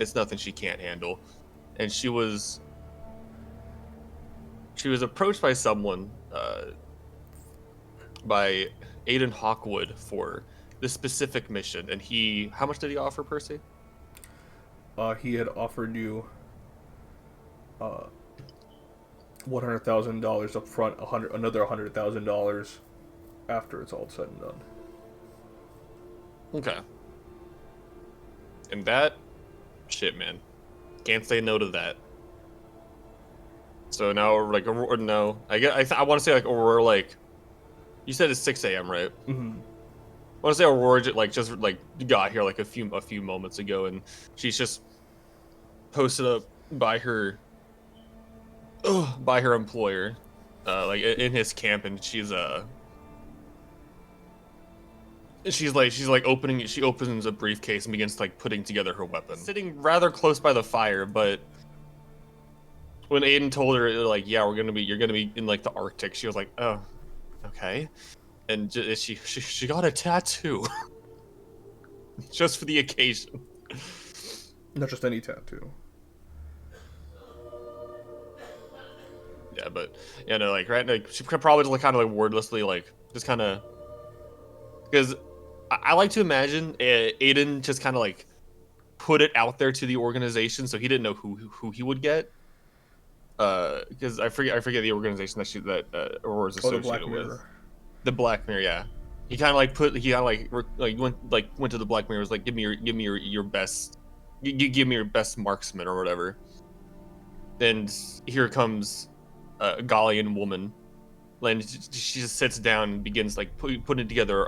it's nothing she can't handle. And she was approached by someone, by Aiden Hawkwood for this specific mission. And how much did he offer, Percy? He had offered you $100,000 up front, another $100,000 after it's all said and done. Okay. And that, shit, man, can't say no to that. So now, like, or no, I want to say, like, Aurora, like, you said it's 6 a.m., right? Mm-hmm. I want to say Aurora, like, just like got here like a few moments ago, and she's just posted up by her employer, like in his camp, and she's opening. She opens a briefcase and begins like putting together her weapon, sitting rather close by the fire. But when Aiden told her, like, yeah, you're gonna be in like the Arctic, she was like, oh, okay. And she got a tattoo just for the occasion. Not just any tattoo. Yeah, but yeah, no, like, right, like, she could probably just kind of like wordlessly, like, just kind of, because I like to imagine Aiden just kind of like put it out there to the organization, so he didn't know who he would get. Because I forget the organization that Aurora's associated with. The Black Mirror, yeah. He kind of like went to the Black Mirror, was like, give me your best, give me your best marksman or whatever. And here comes a Gallian woman, and she just sits down and begins like putting together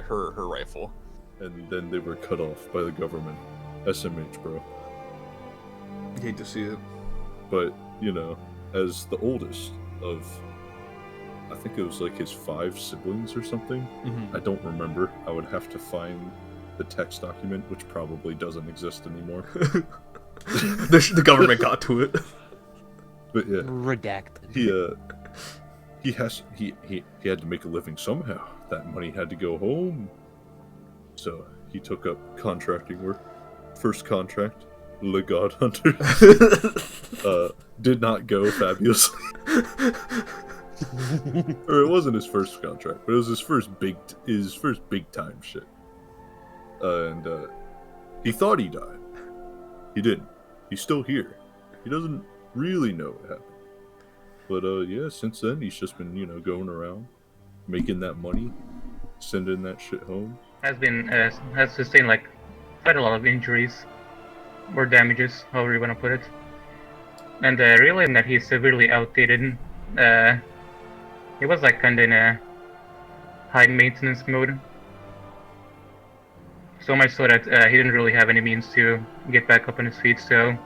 her rifle. And then they were cut off by the government. SMH, bro. You hate to see it. But, you know, as the oldest of, I think it was like his 5 siblings or something. Mm-hmm. I don't remember. I would have to find the text document, which probably doesn't exist anymore. The government got to it. But yeah, redacted. He had to make a living somehow. That money had to go home. So he took up contracting work. First contract, Le Godhunters. Did not go fabulously. Or it wasn't his first contract, but it was his first big time shit. And he thought he died. He didn't. He's still here. He doesn't really know what happened. But yeah, since then he's just been, going around, making that money, sending that shit home. Has sustained like quite a lot of injuries or damages, however you want to put it. And realizing that he's severely outdated, he was like kinda in a high maintenance mode. So much so that he didn't really have any means to get back up on his feet. So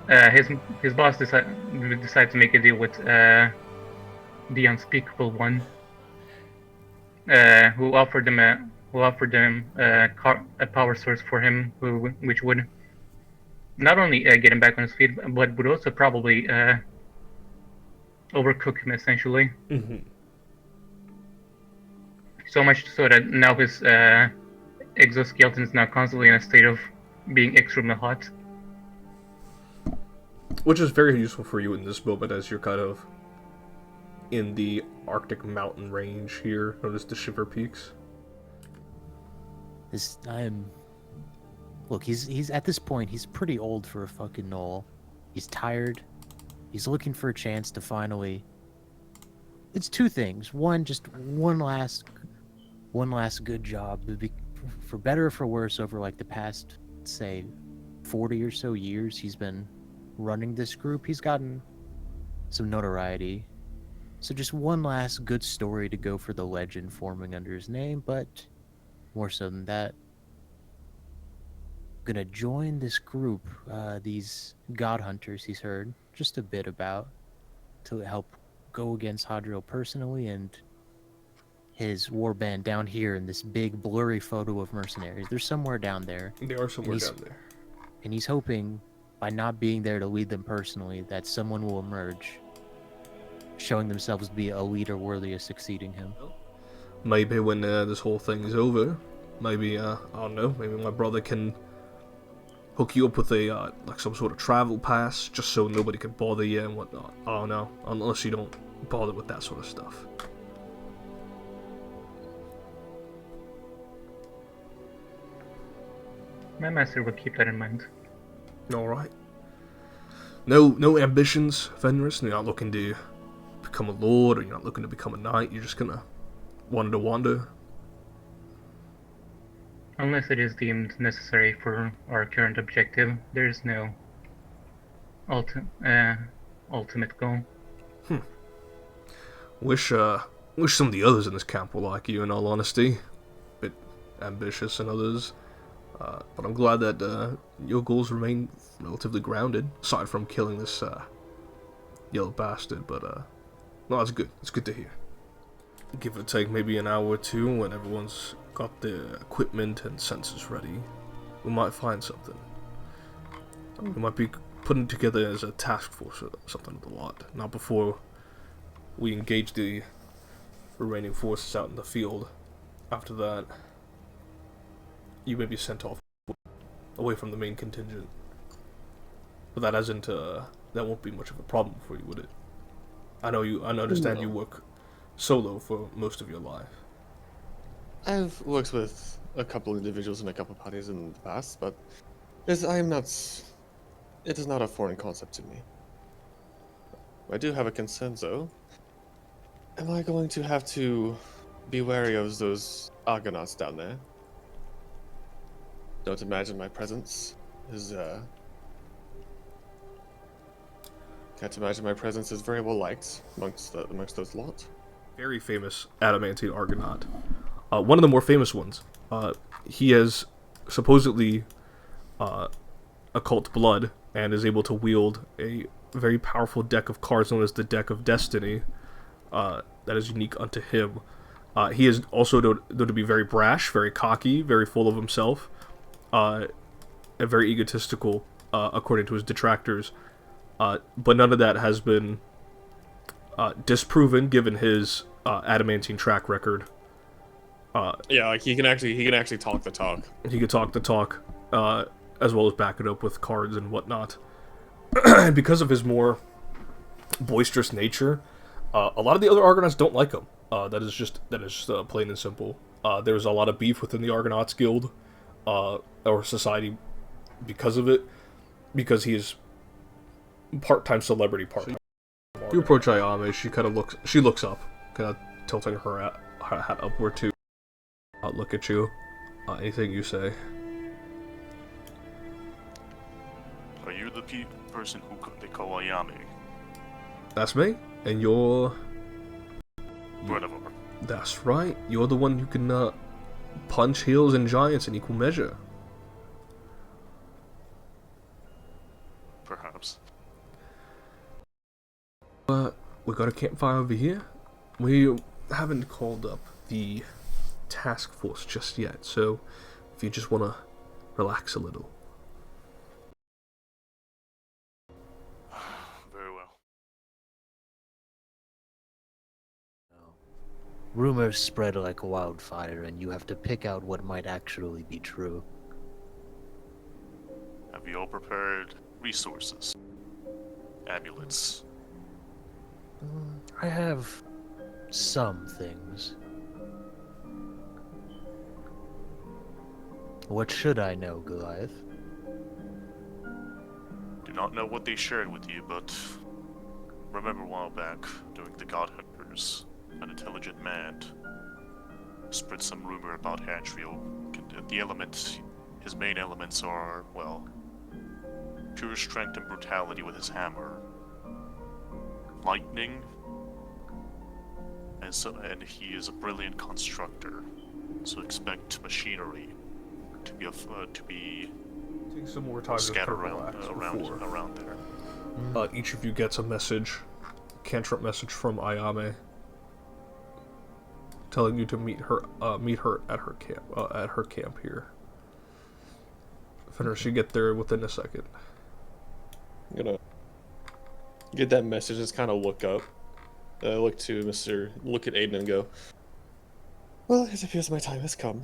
his boss decided to make a deal with the Unspeakable One, who offered them a power source for him, which would not only get him back on his feet, but would also probably overcook him essentially. Mm-hmm. So much so that now his exoskeleton is now constantly in a state of being extremely hot. Which is very useful for you in this moment as you're kind of in the Arctic mountain range here, known as the Shiver Peaks. Look, he's at this point, he's pretty old for a fucking knoll. He's tired. He's looking for a chance to finally... It's 2 things. One, just one last good job. For better or for worse, over like the past, say, 40 or so years, he's been running this group. He's gotten some notoriety. So just one last good story to go for the legend forming under his name, but more so than that, gonna join this group, these Godhunters he's heard just a bit about, to help go against Hadriel personally and his warband down here in this big blurry photo of mercenaries. They're somewhere down there. They are somewhere down there. And he's hoping, by not being there to lead them personally, that someone will emerge, showing themselves to be a leader worthy of succeeding him. Maybe when this whole thing is over, maybe, I don't know, maybe my brother can hook you up with a like some sort of travel pass, just so nobody can bother you and whatnot. Oh no, unless you don't bother with that sort of stuff. My master will keep that in mind. All right. No ambitions, Fenris. You're not looking to become a lord, or you're not looking to become a knight. You're just gonna wander. Unless it is deemed necessary for our current objective, there is no ultimate goal. Wish some of the others in this camp were like you, in all honesty. Bit ambitious and others. But I'm glad that your goals remain relatively grounded, aside from killing this yellow bastard. But no, it's good. It's good to hear. Give or take maybe an hour or two when everyone's got their equipment and sensors ready, we might find something. We might be putting together as a task force or something of the lot. Not before we engage the remaining forces out in the field. After that, you may be sent off away from the main contingent. But that isn't that won't be much of a problem for you, would it? I understand you work solo for most of your life. I've worked with a couple individuals and a couple parties in the past, but it is not a foreign concept to me. I do have a concern, though. Am I going to have to be wary of those Argonauts down there? Don't imagine my presence is, can't imagine my presence is very well liked amongst those lot. Very famous adamantine Argonaut. One of the more famous ones. He has supposedly occult blood and is able to wield a very powerful deck of cards known as the Deck of Destiny. That is unique unto him. He is also known to be very brash, very cocky, very full of himself, and very egotistical, according to his detractors. But none of that has been disproven, given his adamantine track record. Yeah, like he can actually talk the talk. He could talk the talk, as well as back it up with cards and whatnot. And because of his more boisterous nature, a lot of the other Argonauts don't like him. That is just plain and simple. There's a lot of beef within the Argonauts Guild, or society, because of it, because he is part-time celebrity, part-time. You approach Ayame. She looks up, kind of tilting her hat upward to look at you. Anything you say? Are you the person who they call Ayame? That's me, and you're. Whatever. That's right. You're the one who can punch heels and giants in equal measure. Perhaps. We got a campfire over here. We haven't called up the task force just yet, so if you just want to relax a little. Very well. Rumors spread like wildfire, and you have to pick out what might actually be true. Have you all prepared resources? Amulets? I have some things. What should I know, Goliath? Do not know what they shared with you, but remember a while back, during the Godhunters, an intelligent man spread some rumor about Hadriel. His main elements are, well, pure strength and brutality with his hammer, lightning, and he is a brilliant constructor. So expect machinery to be Take some more time scattered around there. Each of you gets a message, cantrip message from Ayame, telling you to meet her at her camp here. Fenris, you get there within a second. I'm gonna get that message, just kind of look up. Look at Aiden and go, well, it appears my time has come.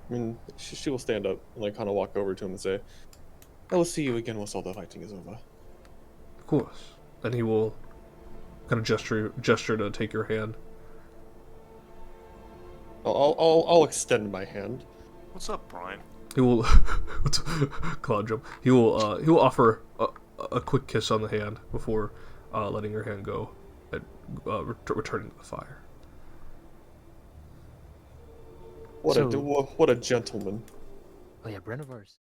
I mean, she will stand up and like kind of walk over to him and say, "I will see you again once all the fighting is over." Of course. Then he will kind of gesture to take your hand. I'll extend my hand. What's up, Brian? He will cloud jump. He will offer a quick kiss on the hand before letting your hand go and returning to the fire. What a gentleman. Oh yeah, Brennivar's.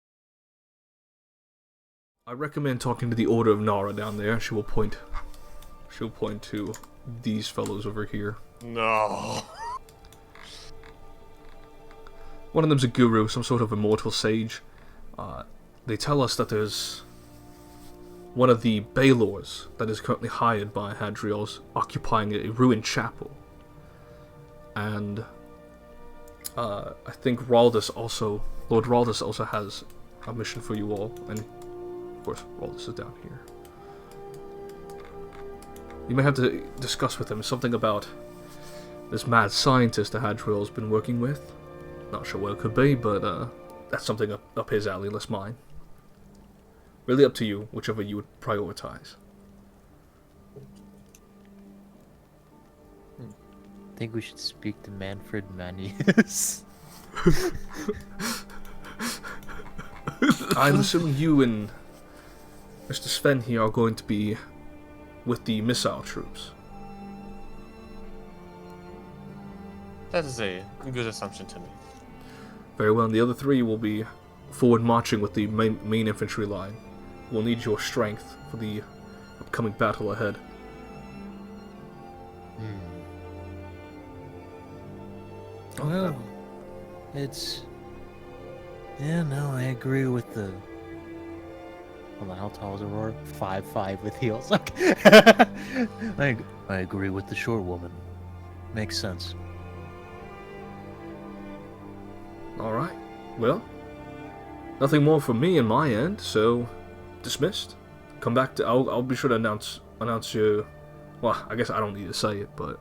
I recommend talking to the Order of Nara down there. She'll point to these fellows over here. No. One of them's a guru, some sort of immortal sage. They tell us that there's one of the Baelors that is currently hired by Hadriel's occupying a ruined chapel. And I think Lord Raldus also has a mission for you all, and of course Raldus is down here. You may have to discuss with him something about this mad scientist that Hadriel's been working with. Not sure what it could be, but that's something up his alley, less mine. Really up to you, whichever you would prioritize. I think we should speak to Manfred Manius. I'm assuming you and Mr. Sven here are going to be with the missile troops. That is a good assumption to me. Very well, and the other three will be forward marching with the main infantry line. We'll need your strength for the upcoming battle ahead. Well, it's... Yeah, no, I agree with the... Hold on, how tall is Aurora? 5'5" with heels. Okay. I agree with the short woman. Makes sense. Alright, well, nothing more from me on my end, so dismissed. Come back to... I'll be sure to announce you... Well, I guess I don't need to say it, but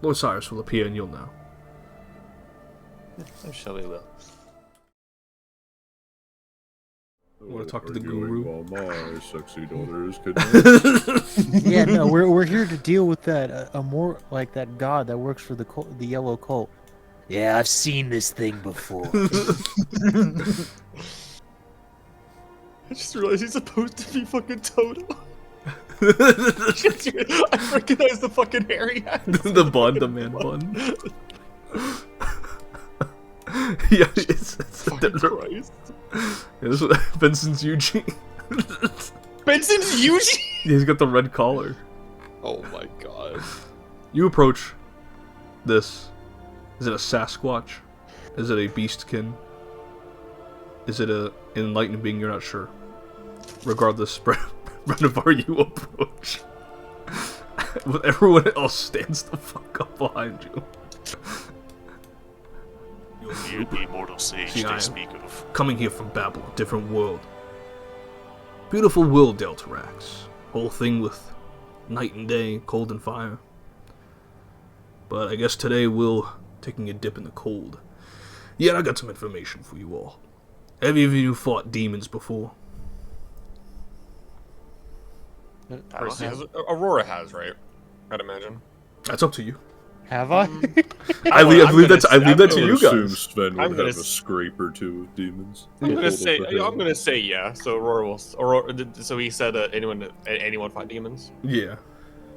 Lord Cyrus will appear and you'll know. I'm sure we will. You want to talk to the Arguing guru? While my sexy daughter is kidnapped. Yeah, no, we're here to deal with that more like that god that works for the yellow cult. Yeah, I've seen this thing before. I just realized he's supposed to be fucking Toto. I recognize the fucking hair he has. the man bun. Yeah, it's Fucking Christ. yeah, this is Benson's Eugene. Benson's Eugene? He's got the red collar. Oh my god. You approach this. Is it a Sasquatch? Is it a beastkin? Is it a enlightened being? You're not sure. Regardless, Brennivar, you approach. But everyone else stands the fuck up behind you. You're the immortal sage See, I they am speak of. coming here from Babylon, different world. Beautiful world, Deltarax. Whole thing with night and day, cold and fire. But I guess today we'll taking a dip in the cold. Yet I got some information for you all. Have any of you fought demons before? Aurora has, right? I'd imagine. That's up to you. Have I? I leave that to you assume guys. Sven would I'm gonna have a scrape or two with demons. I'm gonna Hold say up the hand. yeah. So Aurora will. So he said anyone fight demons. Yeah.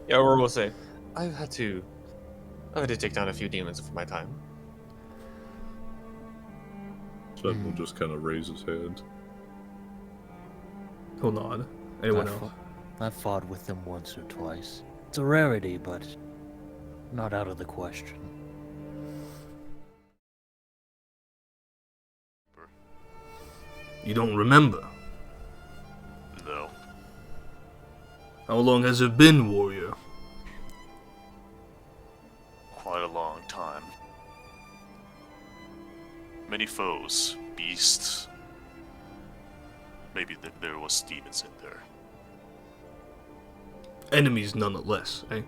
Yeah, Aurora will say, I've had to take down a few demons for my time. Sven will just kind of raise his hand. He'll nod. Anyone I've else? fought- I've fought with them once or twice. It's a rarity, but not out of the question. You don't remember? No. How long has it been, warrior? Quite a long time. Many foes, beasts. Maybe there was demons in there. Enemies nonetheless, eh?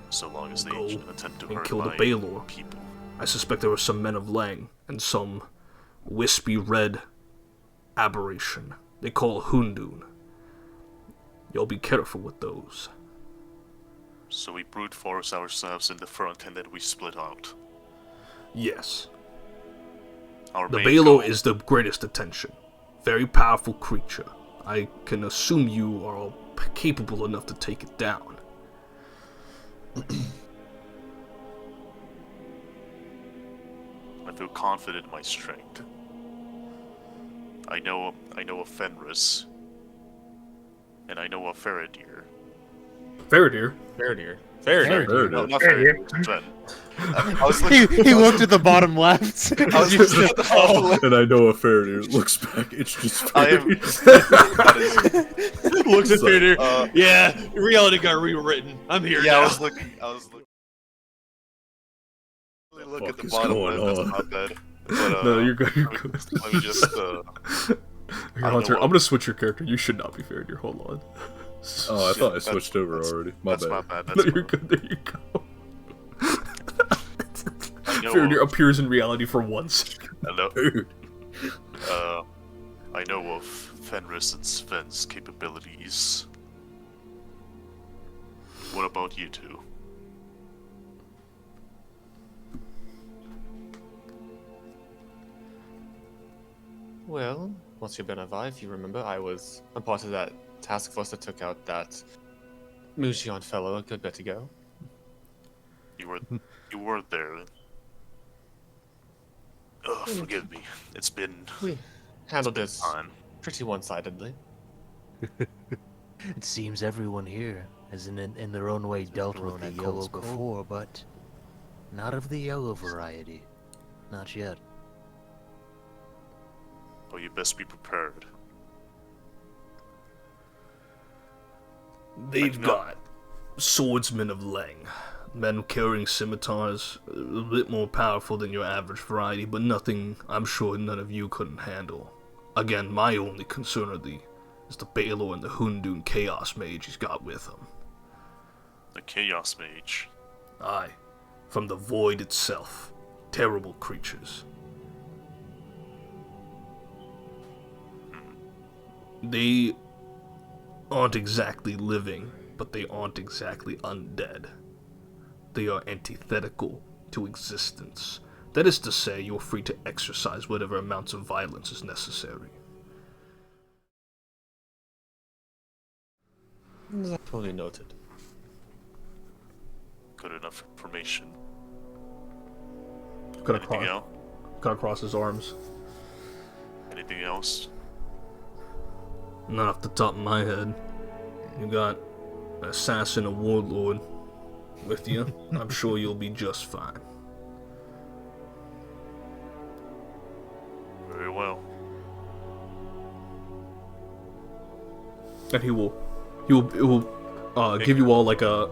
So long as they Go attempt to and hurt kill the my Baelor. people. I suspect there were some men of Lang, and some wispy red aberration they call Hundun. Y'all be careful with those. So we brute force ourselves in the front and then we split out. Yes. Our The main Bailo goal- is the greatest attention. Very powerful creature. I can assume you are all capable enough to take it down. I feel confident in my strength. I know a Fenris. And I know a Faradir. Faradir. Faradir. Faradir. No, not Faradir. Faradir. Sven. I was looking. He looked at the bottom left. I was looking at the Oh. And I know a Faradir looks back. It's just I am. Faradir. That is, Looks at Faradir. yeah, Yeah, reality got rewritten. I'm here yeah. now. I was looking. Look Fuck at the is bottom going left. on? That's not bad. But, No, you're good. You're let me- good. Let me just. Here, I Hunter, know I'm gonna switch your character. You should not be Faradir. Hold on. Oh, I thought I That's- switched over that's- already. My That's bad. my bad. No, That's you're good. There you go. I know Faradir of, appears in reality for 1 second. hello. Dude. I know of Fenris and Sven's capabilities. What about you two? Well, once you've been alive, if you remember, I'm part of that task force that took out that Mushion fellow a good bit ago. You were there. Ugh, forgive me. It's been We handled this time. pretty one-sidedly. It seems everyone here has in their own way dealt with the yellow before, but not of the yellow variety. Not yet. Oh, you best be prepared. They've No. got swordsmen of Lang, men carrying scimitars, a bit more powerful than your average variety, but nothing I'm sure none of you couldn't handle. Again, my only concern is the Bailo and the Hundun Chaos Mage he's got with him. The Chaos Mage. Aye, from the void itself. Terrible creatures. They aren't exactly living, but they aren't exactly undead. They are antithetical to existence. That is to say, you're free to exercise whatever amounts of violence is necessary. Totally noted. Good enough information. Gonna Anything else? cross his arms. Anything else? Not off the top of my head. You got an assassin, a warlord with you. I'm sure you'll be just fine. Very well. And he will give you all like a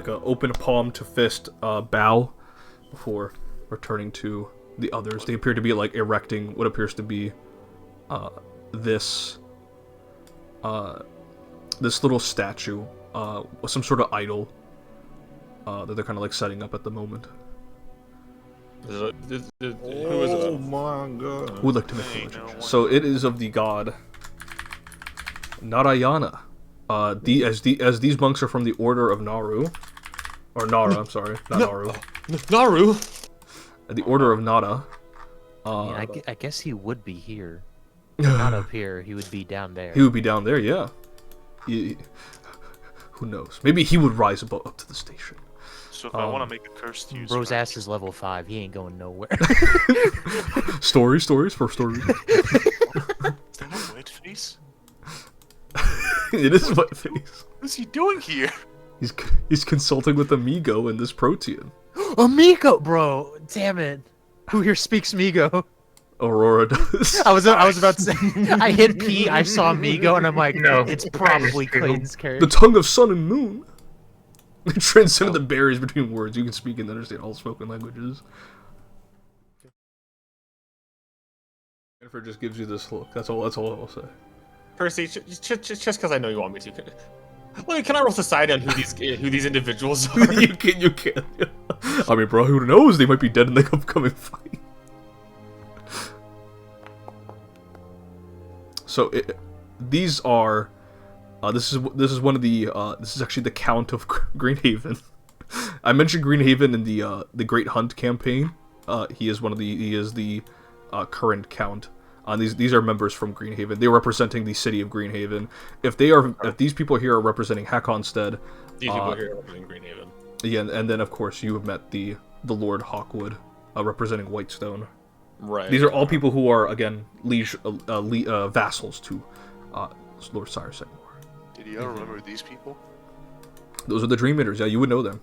open palm to fist bow before returning to the others. They appear to be like erecting what appears to be this little statue with some sort of idol that they're kind of like setting up at the moment. Who is it? my god. Who would like to make Hey, a no check? one- So it is of the god Narayana. As these monks are from the order of Naru, or Nara. I'm sorry, not Naru. Naru! The order of Nara. Yeah, I guess he would be here. Not up here. He would be down there. He would be down there, yeah. Who knows? Maybe he would rise up to the station. So if I want to make a curse user, Bro's ass is level 5. He ain't going nowhere. Stories for stories. Is that a white face? It is my face. What is he doing here? He's consulting with Amigo in this Protean. Amigo, bro. Damn it. Who here speaks Migo? Aurora does. I was about to say. I hit P. I saw Migo, and I'm like, No, it's I promise probably you. Clayton's The character. tongue of sun and moon. It transcended the barriers between words. You can speak and understand all spoken languages. Jennifer just gives you this look. That's all I will say. Percy, just because I know you want me to. Can I roll society on who these individuals are? you can. I mean, bro, who knows? They might be dead in the upcoming fight. So these are. This is one of the. This is actually the Count of Greenhaven. I mentioned Greenhaven in the Great Hunt campaign. He is the current Count. These are members from Greenhaven. They're representing the city of Greenhaven. If these people here are representing Hakonstead, These people here are representing Greenhaven. yeah, and then of course you have met the Lord Hawkwood, representing Whitestone. Right. These are all people who are again vassals to Lord Cyrus Engmar. Did you ever remember these people? Those are the Dream Eaters. Yeah, you would know them.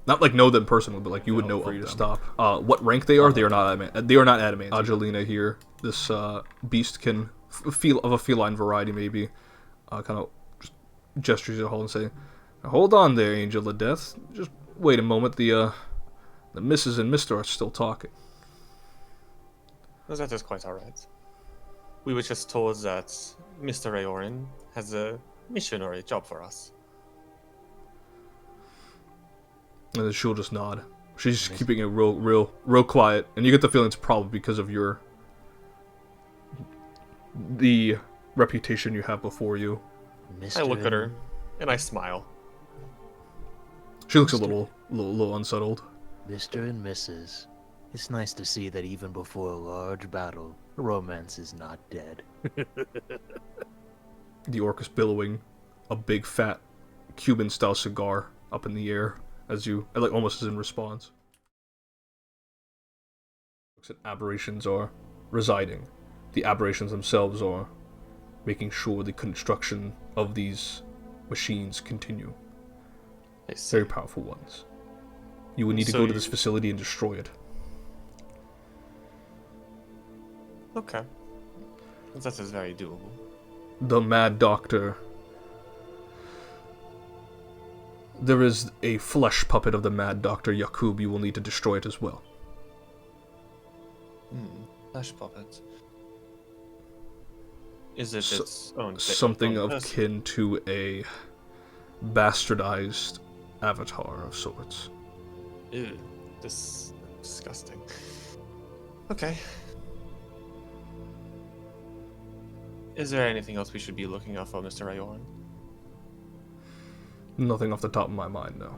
Not like know them personally, but like you would know for of you to them. Stop. What rank they are? They are not. They are not adamant. Angelina here. This beast can feel of a feline variety, maybe. Kind of gestures at Hall and say, "Hold on there, Angel of Death. Just wait a moment. The Mrs. and Mister are still talking." That is quite alright. We were just told that Mr. Rayorin has a mission or a job for us. And then she'll just nod. She's keeping it real quiet, and you get the feeling it's probably because of the reputation you have before you. Mr. I look at her, and I smile. She looks a little unsettled. Mr. and Mrs. It's nice to see that even before a large battle, romance is not dead. The orc is billowing a big fat Cuban-style cigar up in the air as you, like, almost as in response. Aberrations are residing. The aberrations themselves are making sure the construction of these machines continue. Very powerful ones. You would need to go to this facility and destroy it. Okay. That is very doable. The Mad Doctor. There is a flesh puppet of the Mad Doctor, Yakub. You will need to destroy it as well. Flesh puppet. Is it its own thing? Something own of person? kin to a bastardized avatar of sorts. Ew. Disgusting. Okay. Is there anything else we should be looking out for, Mr. Rayorin? Nothing off the top of my mind, no.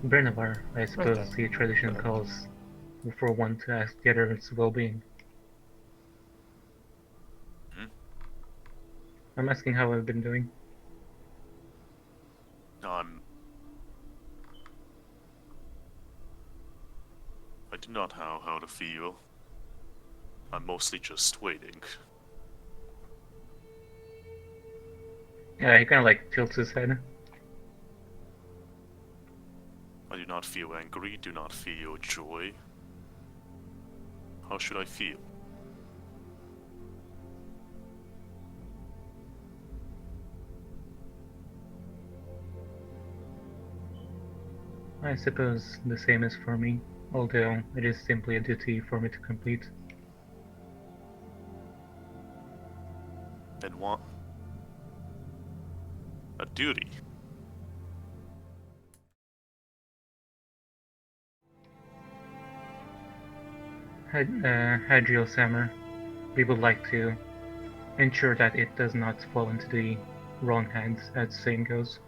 Brenovar, I suppose then. the tradition calls for one to ask the other its well-being. I'm asking how I've been doing. I do not know how to feel. I'm mostly just waiting. Yeah, he kind of like tilts his head. I do not feel angry, do not feel joy. How should I feel? I suppose the same is for me, although it is simply a duty for me to complete. And what? A duty. Hadriel Pazeion, we would like to ensure that it does not fall into the wrong hands, as the saying goes.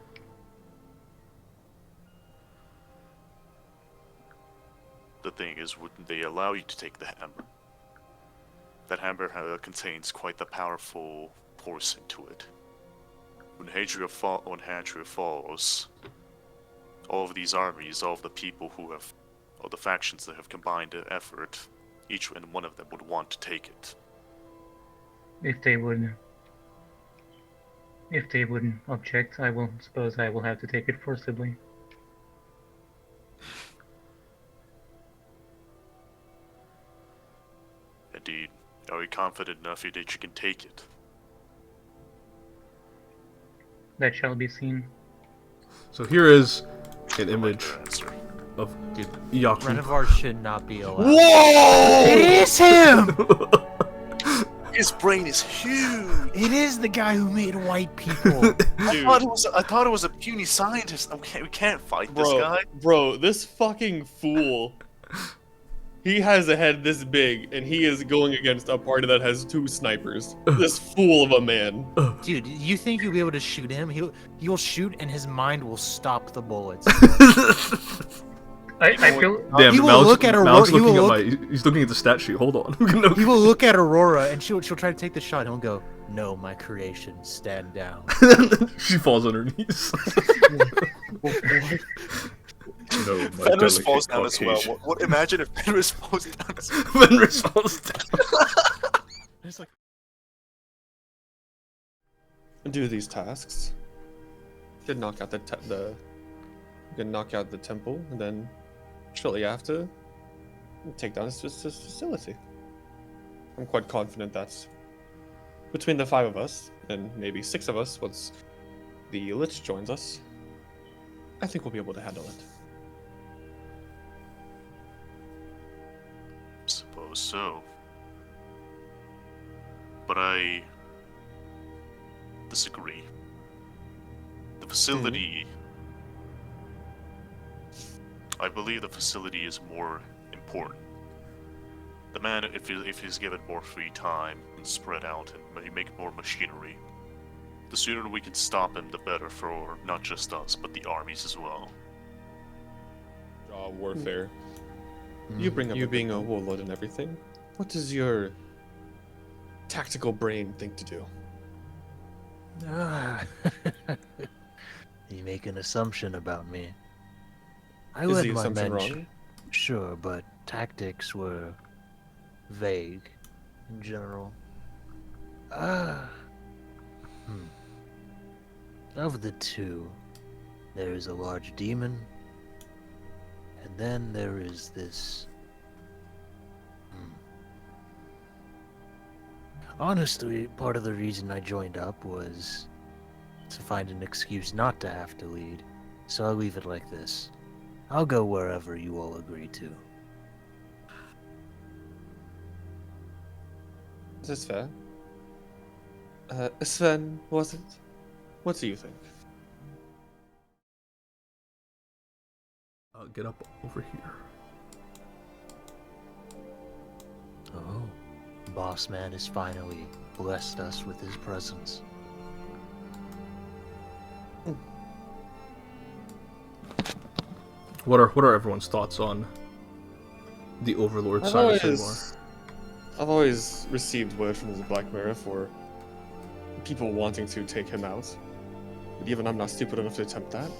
The thing is, wouldn't they allow you to take the hammer? That hammer contains quite the powerful force into it. When Hadriel falls, all of these armies, all of the people who have, all the factions that have combined an effort, each and one of them would want to take it. If they would object, I will suppose I will have to take it forcibly. Indeed, are you confident enough that you can take it? That shall be seen. So here is an I like image your answer. of Yakub. Renovar should not be allowed. Whoa! It is him! His brain is huge. It is the guy who made white people. I thought it was a puny scientist. Okay, we can't fight this guy. Bro, this fucking fool. He has a head this big, and he is going against a party that has 2 snipers. This fool of a man. Dude, you think you'll be able to shoot him? He'll shoot, and his mind will stop the bullets. I feel Damn, he will Mal's, look at Aurora. Mal's He will looking at look, he's looking at the stat sheet. Hold on. he will look at Aurora, and she'll try to take the shot. He'll go, "No, my creation, stand down." She falls on her knees. No, my Fenris delicate falls down as well. Caucasian. What, imagine if Fenris falls down as well. Fenris falls down. It's like, Do these tasks. You can knock out the temple, and then shortly after, take down his facility. I'm quite confident that between the 5 of us, and maybe 6 of us once the Lich joins us, I think we'll be able to handle it. Suppose so. But I disagree. The facility. I believe the facility is more important. The man, if he's given more free time and spread out and make more machinery, the sooner we can stop him, the better for not just us, but the armies as well. Warfare. You bring up you being a warlord and everything. What does your tactical brain think to do? You make an assumption about me. I Is led the my assumption men, wrong? sure, but tactics were vague in general. Of the 2, there is a large demon, and then there is this. Honestly, part of the reason I joined up was to find an excuse not to have to lead, so I'll leave it like this. I'll go wherever you all agree to. Is this fair? Sven, was it? What do you think? Get up over here. Oh, Boss Man has finally blessed us with his presence. What are everyone's thoughts on the Overlord Cyrus Engmar? I've always received word from the Black Mirror for people wanting to take him out. But even I'm not stupid enough to attempt that.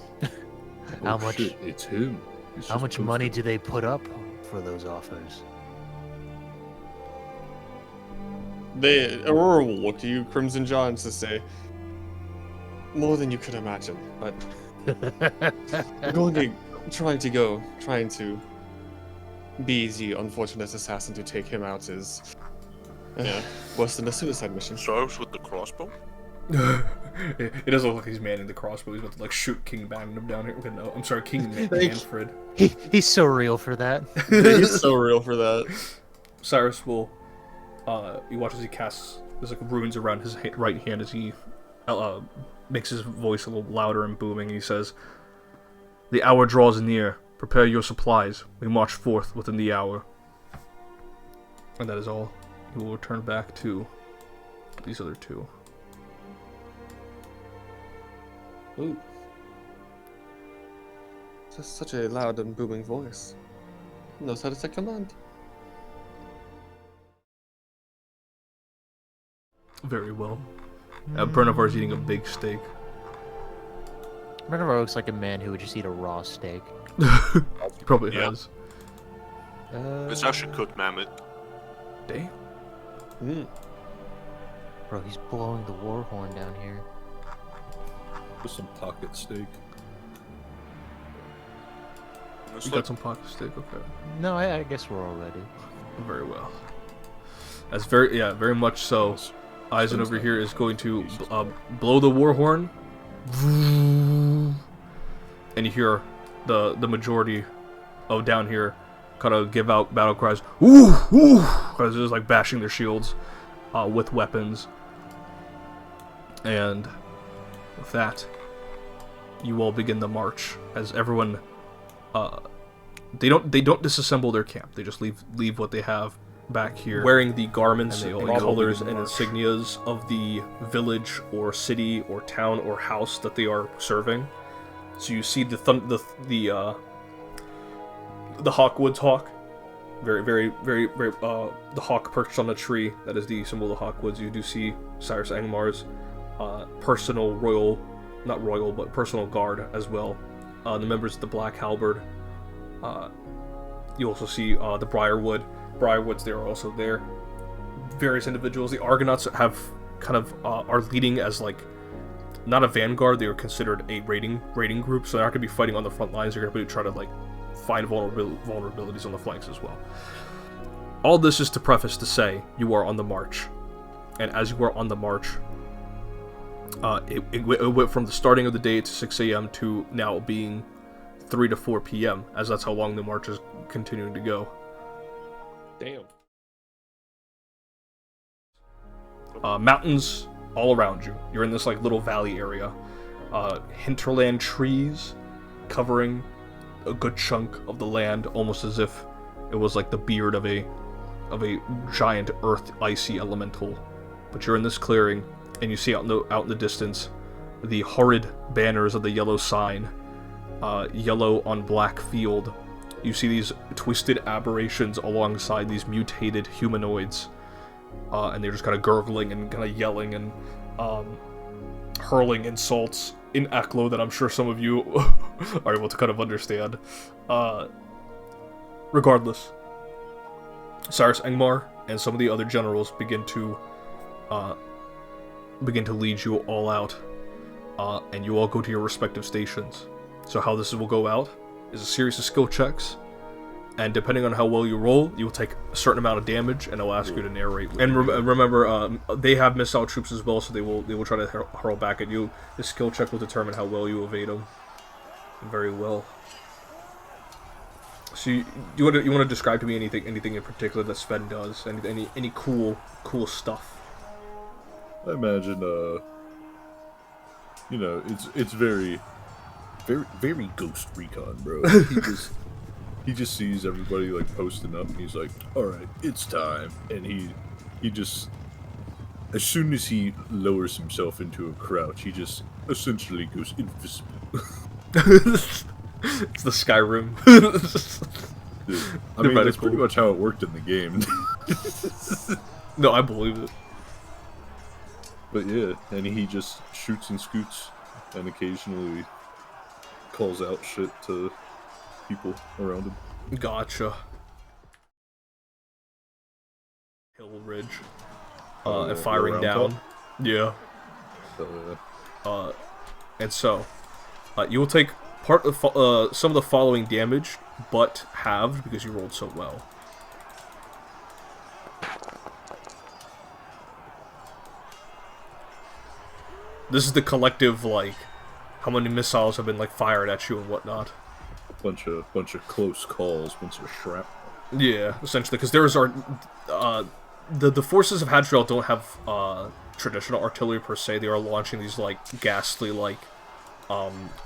How Oh, much? shit, it's him. He's How just much posted. money do they put up for those offers? Aurora will look to you, Crimson Jaw, and to say, more than you could imagine, but trying to be the unfortunate assassin to take him out is worse than a suicide mission. Starts with the crossbow. It doesn't look like he's manning the crossbow. He's about to like shoot King Magnum down here. Okay, no, I'm sorry, King Manfred. He's so real for that. He's so real for that. Cyrus will, you watch as he casts, there's like runes around his right hand as he makes his voice a little louder and booming. He says, "The hour draws near. Prepare your supplies. We march forth within the hour." And that is all. He will return back to these other 2. Ooh. Just such a loud and booming voice. Knows how to take command. Very well. Bernavar's eating a big steak. Renova looks like a man who would just eat a raw steak. He probably Yeah. has. It's actually cooked mammoth. Damn. Bro, he's blowing the war horn down here. With some pocket steak. You got some pocket steak, okay. No, I guess we're all ready. Very well. That's very much so. Eisen over here is going to blow the war horn, and you hear the majority of down here kind of give out battle cries, "Ooh, ooh!" Because it's like bashing their shields, with weapons. And with that, you all begin the march as everyone. They don't disassemble their camp. They just leave what they have back here, wearing the garments and colors and insignias of the village or city or town or house that they are serving. So you see the Hawkwood's hawk, very the hawk perched on a tree. That is the symbol of the Hawkwoods. You do see Cyrus Engmar's personal personal guard as well. The members of the Black Halberd. You also see the Briarwoods. They are also there. Various individuals. The Argonauts have are leading as like not a vanguard. They are considered a raiding group, so they're not going to be fighting on the front lines. They're going to try to like find vulnerabilities on the flanks as well. All this is to preface to say you are on the march, and as you are on the march, it went from the starting of the day to 6 a.m. to now being 3 to 4 p.m. as that's how long the march is continuing to go. Damn. Mountains all around you. You're in this like little valley area. Hinterland trees covering a good chunk of the land, almost as if it was like the beard of a giant earth icy elemental. But you're in this clearing, and you see out in the distance the horrid banners of the yellow sign, yellow on black field. You see these twisted aberrations alongside these mutated humanoids, and they're just kind of gurgling and kind of yelling and hurling insults in Eklo that I'm sure some of you are able to kind of understand. Regardless, Cyrus Engmar and some of the other generals begin to lead you all out, and you all go to your respective stations. So how this will go out is a series of skill checks, and depending on how well you roll, you will take a certain amount of damage, and it'll ask you to narrate. And remember, they have missile troops as well, so they will try to hurl back at you. The skill check will determine how well you evade them. Very well. So you want to describe to me anything in particular that Sven does? Any cool stuff? I imagine, it's very Ghost Recon, bro. He just sees everybody like posting up, and he's like, "All right, it's time." And he just, as soon as he lowers himself into a crouch, he just essentially goes invisible. It's the Skyrim. Dude, I mean, that's pretty much how it worked in the game. No, I believe it. But yeah, and he just shoots and scoots, and occasionally calls out shit to people around him. Gotcha. Hill Ridge. And firing down. Top? Yeah. And so, you will take part of some of the following damage, but halved because you rolled so well. This is the collective, like, how many missiles have been like fired at you and whatnot. Bunch of close calls, bunch of shrapnel. Yeah, essentially, because the forces of Hadriel don't have traditional artillery per se. They are launching these like ghastly like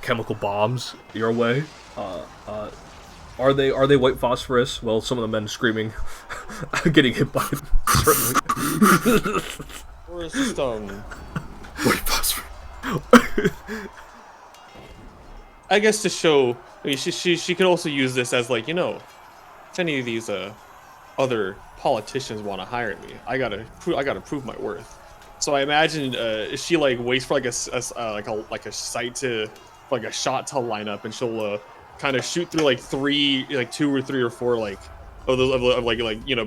chemical bombs your way. Are they white phosphorus? Well, some of the men screaming, getting hit by it, certainly. Or is this white phosphorus? I guess to show, I mean, she could also use this as like, if any of these other politicians want to hire me, I gotta prove my worth. So I imagine she like waits for like a sight to like a shot to line up, and she'll kind of shoot through like two or three or four like of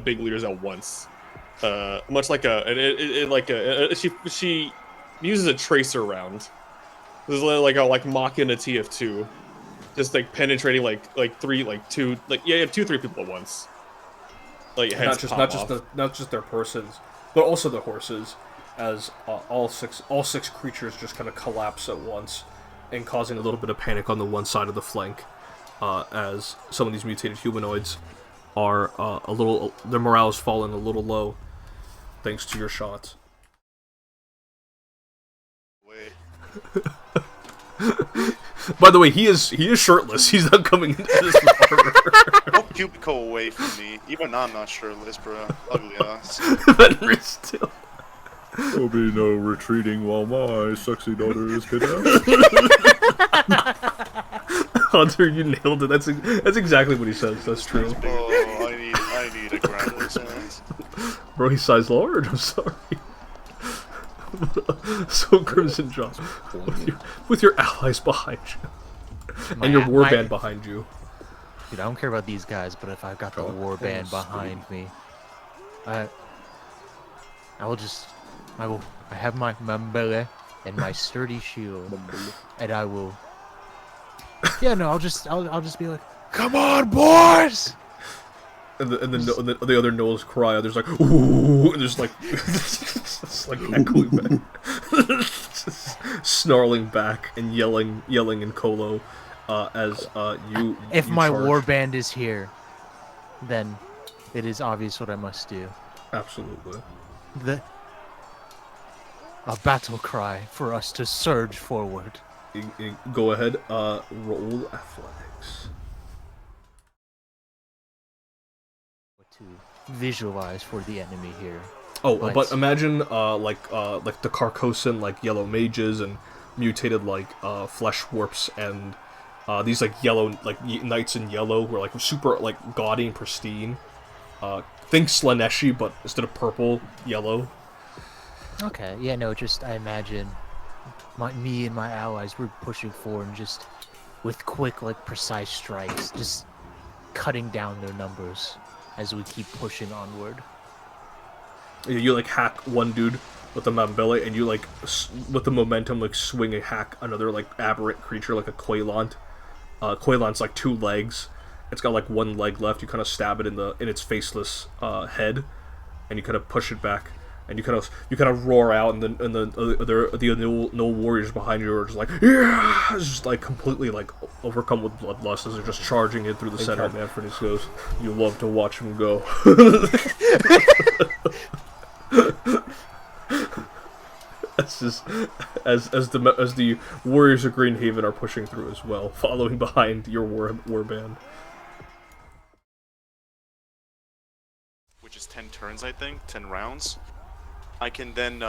big leaders at once. Much like she uses a tracer round. This is like mocking a TF2, just like penetrating like three people at once. Like heads not just their persons, but also the horses, as all six creatures just kind of collapse at once, and causing a little bit of panic on the one side of the flank, as some of these mutated humanoids are their morale has fallen a little low. thanks to your shots. Wait. By the way, he is shirtless. He's not coming into this armor. Don't cubicle away from me. Even I'm not shirtless, bro. Ugly ass. Fenris still. There'll be no retreating while my sexy daughter is kidnapped. Hunter, you nailed it. That's exactly what he says. That's true. Oh, I need a groundless man. Bro, he size large. I'm sorry. So Crimson Jaw, with your allies behind you, and your warband behind you. Dude, I don't care about these guys, but if I've got the warband behind me, I have my mambele and my sturdy shield, and I will. Yeah, no, I'll just be like, come on, boys! And the other gnolls cry. There's like, ooh, and there's like, it's like echoing back, snarling back and yelling in Colo, as you. If you my charge. warband is here, then it is obvious what I must do. Absolutely. A battle cry for us to surge forward. Go ahead. Roll athletics. To visualize for the enemy here. Oh, but imagine like the Carcosan like yellow mages and mutated like flesh warps and these like yellow like knights in yellow who are like super like gaudy and pristine. Think Slaneshi, but instead of purple, yellow. Okay, yeah, no, just I imagine me and my allies were pushing forward and just with quick like precise strikes, just cutting down their numbers as we keep pushing onward. You like hack one dude with the Mambele, and you like with the momentum like swing and hack another like aberrant creature like a Quailant. Quailant's like 2 legs. It's got like 1 leg left. You kind of stab it in its faceless head, and you kind of push it back, and you kind of roar out, and the no warriors behind you are just like, yeah, it's just like completely like overcome with bloodlust as they're just charging in through the center. Man, Freddy's goes, you love to watch him go. That's just as the warriors of Greenhaven are pushing through as well, following behind your warband. Which is 10 turns, I think, 10 rounds. I can then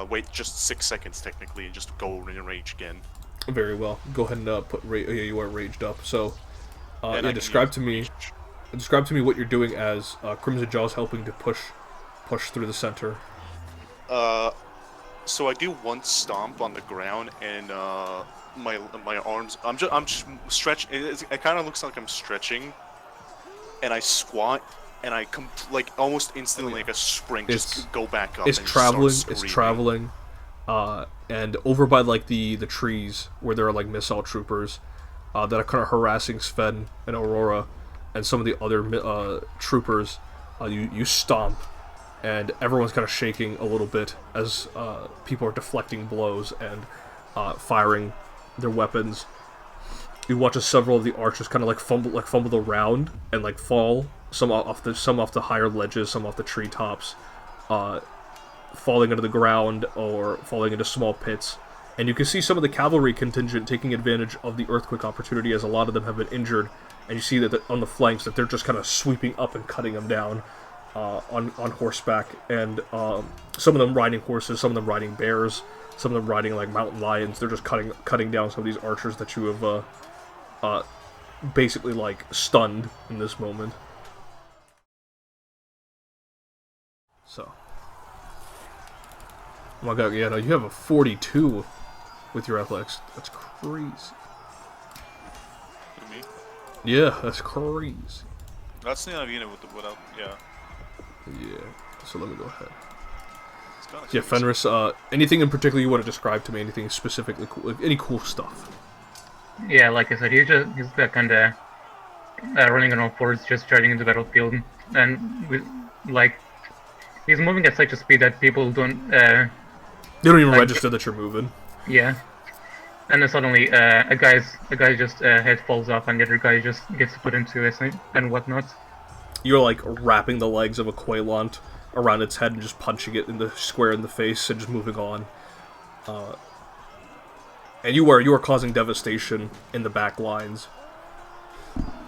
wait just 6 seconds technically and just go in rage again. Very well. Go ahead and put you are raged up. So, yeah, describe to me what you're doing as Crimson Jaw's helping to push through the center. So I do 1 stomp on the ground and my arms. I'm just stretch. It kind of looks like I'm stretching, and I squat. And I like almost instantly, like a spring, just go back up. It's traveling. And over by like the trees where there are like missile troopers that are kind of harassing Sven and Aurora and some of the other troopers. You stomp, and everyone's kind of shaking a little bit as people are deflecting blows and firing their weapons. You watch as several of the archers kind of like fumble around and like fall. Some off the higher ledges, some off the treetops, falling into the ground or falling into small pits. And you can see some of the cavalry contingent taking advantage of the earthquake opportunity, as a lot of them have been injured. And you see that on the flanks that they're just kind of sweeping up and cutting them down on horseback. And some of them riding horses, some of them riding bears, some of them riding like mountain lions. They're just cutting down some of these archers that you have basically like stunned in this moment. So, oh my god, yeah, no, you have a 42 with your athletics. That's crazy. Me? Yeah, that's crazy. That's the idea without, yeah. Yeah, so let me go ahead. It's Yeah, Fenris, anything in particular you want to describe to me? Anything specifically cool? Like, any cool stuff? Yeah, like I said, he's kind of running on all fours, just charging into the battlefield, and he's moving at such a speed that people don't. They don't even register that you're moving. Yeah, and then suddenly a guy's just head falls off, and the other guy just gets put into it and whatnot. You're like wrapping the legs of a Quailant around its head and just punching it in the square in the face and just moving on. And you are causing devastation in the back lines.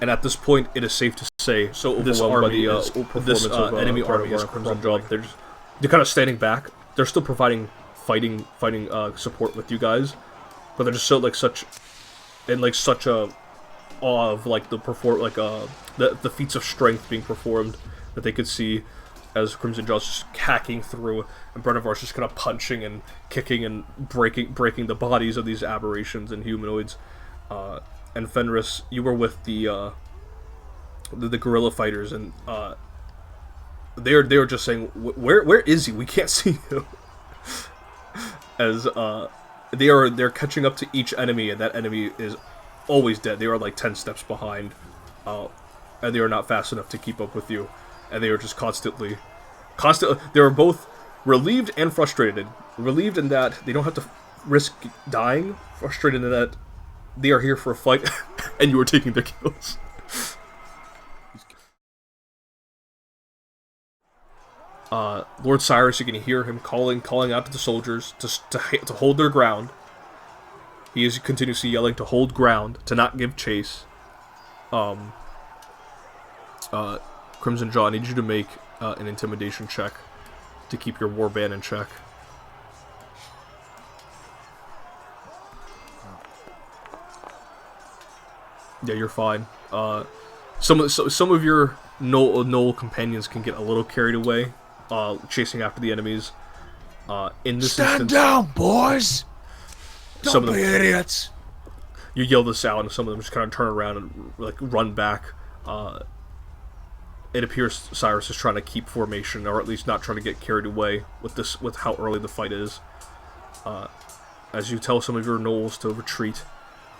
And at this point, it is safe to say, so this army enemy army is Crimson Jaw. They're kind of standing back. They're still providing fighting support with you guys, but they're just so such a awe of the feats of strength being performed that they could see as Crimson Jaw's just hacking through, and Brenivar's just kind of punching and kicking and breaking the bodies of these aberrations and humanoids. And Fenris, you were with the guerrilla fighters, and they're just saying, where is he? We can't see him. As they're catching up to each enemy, and that enemy is always dead. They are like 10 steps behind, and they are not fast enough to keep up with you. And they are just constantly. They are both relieved and frustrated. Relieved in that they don't have to risk dying. Frustrated in that they are here for a fight, and you are taking their kills. Lord Cyrus, you can hear him calling out to the soldiers to hold their ground. He is continuously yelling to hold ground, to not give chase. Crimson Jaw, I need you to make an intimidation check to keep your warband in check. Yeah, you're fine. Some of your Knoll companions can get a little carried away, chasing after the enemies. In this Stand down, boys! Don't be idiots! You yell this out, and some of them just kind of turn around and run back. It appears Cyrus is trying to keep formation, or at least not trying to get carried away with how early the fight is. As you tell some of your gnolls to retreat,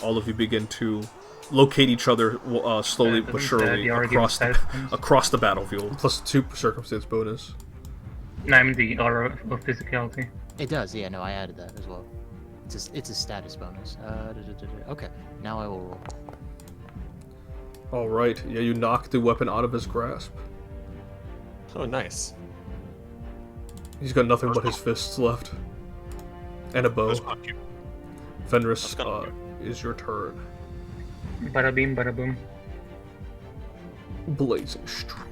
all of you begin to locate each other slowly but surely across the battlefield. Plus 2 circumstance bonus. I'm the aura of physicality. It does, yeah. No, I added that as well. It's a status bonus. Okay, now I will roll. All right, yeah, you knock the weapon out of his grasp. Oh, nice. He's got nothing but his fists left, and a bow. Fenris, is your turn. Bada beam, bada boom. Blazing streak.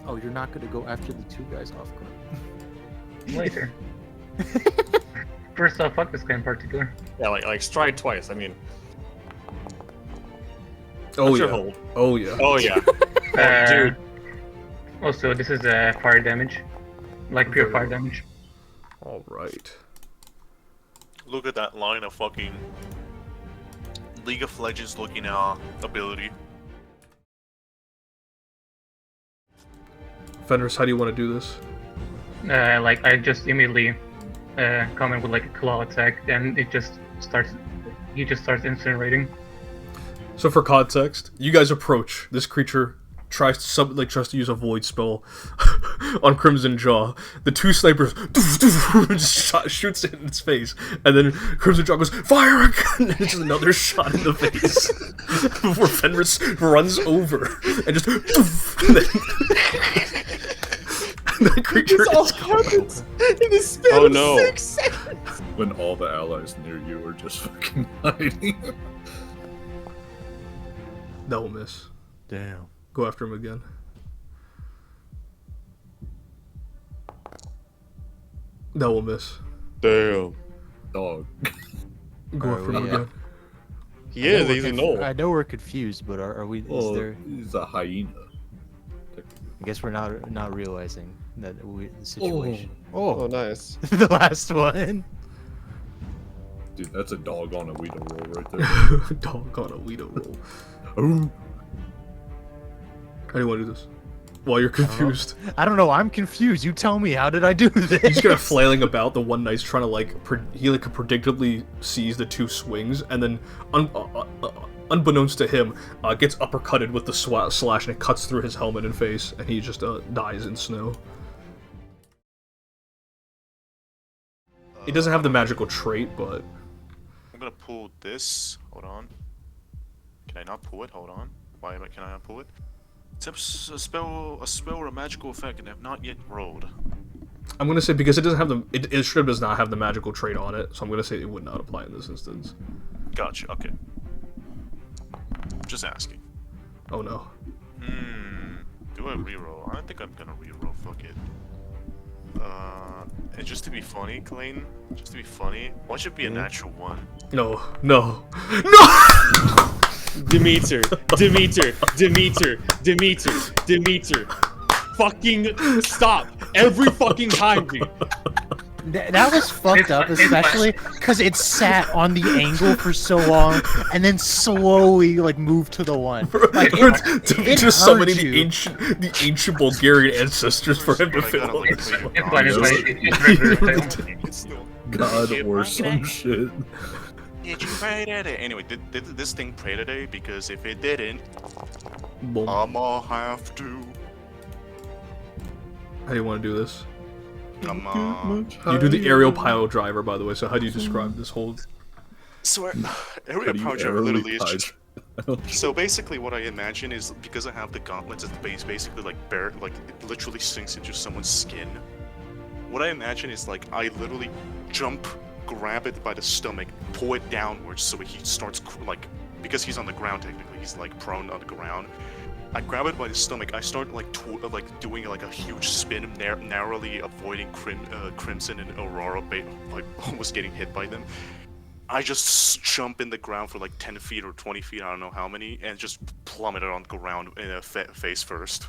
Oh, you're not gonna go after the 2 guys off guard. Later. First off, fuck this guy in particular. Yeah, like stride twice. I mean. Oh yeah. Hold. Oh yeah. Oh yeah. Dude. Also, this is fire damage. Like pure fire damage. Alright. Look at that line of fucking League of Legends looking ability. Fenris, how do you want to do this? I just immediately come in with a claw attack, and he just starts incinerating. So for context, you guys approach. This creature tries to use a void spell on Crimson Jaw. The 2 snipers just shoots it in its face, and then Crimson Jaw goes, "Fire again!" And it's just another shot in the face before Fenris runs over and just. And that creature This all happens in the span of 6 seconds. When all the allies near you are just fucking hiding. That will miss. Damn. Go after him again. That will miss. Damn. Dog. Go after him again. He is. He's a knoll. I know we're confused, but are we? Is there? He's a hyena. I guess we're not realizing that the situation. Oh, nice. The last one. Dude, that's a dog on a Weedle roll right there. Dog on a Weedle roll. Oh. How do you want to do this? While you're confused. I don't know. I'm confused. You tell me. How did I do this? He's kind of flailing about. The one knight's trying to he predictably sees the 2 swings, and then unbeknownst to him, gets uppercutted with the slash, and it cuts through his helmet and face, and he just dies in snow. He doesn't have the magical trait, but I'm gonna pull this. Hold on. Can I not pull it? Hold on. Why can I not pull it? Except a spell or a magical effect, and have not yet rolled. I'm gonna say because it doesn't have the it strip does not have the magical trait on it, so I'm gonna say it would not apply in this instance. Gotcha. Okay. Just asking. Oh no. Do I reroll? I don't think I'm gonna reroll. Fuck it. And just to be funny, Clayton, just to be funny, why should it be a natural one? No. No. No. Demeter. Fucking stop. Every fucking time, dude. That was fucked up, especially because it sat on the angle for so long and then slowly like moved to the one. Like, it just summoning hurt you. the ancient Bulgarian ancestors for him to fill on this one. God or some shit. Did you pray today? Anyway, did this thing pray today? Because if it didn't, Boom. I'ma have to. How do you want to do this? I'ma. You do the aerial pile driver, by the way. So how do you describe this whole? So, aerial power driver literally is just. So basically, what I imagine is because I have the gauntlets, it's basically like like it literally sinks into someone's skin. What I imagine is like I literally jump, grab it by the stomach, pull it downwards, so he starts like because he's on the ground technically, he's like prone on the ground. I grab it by the stomach. I start like doing like a huge spin, narrowly avoiding Crimson and Aurora, like almost getting hit by them. I just jump in the ground for like 10 feet or 20 feet, I don't know how many, and just plummet it on the ground face first.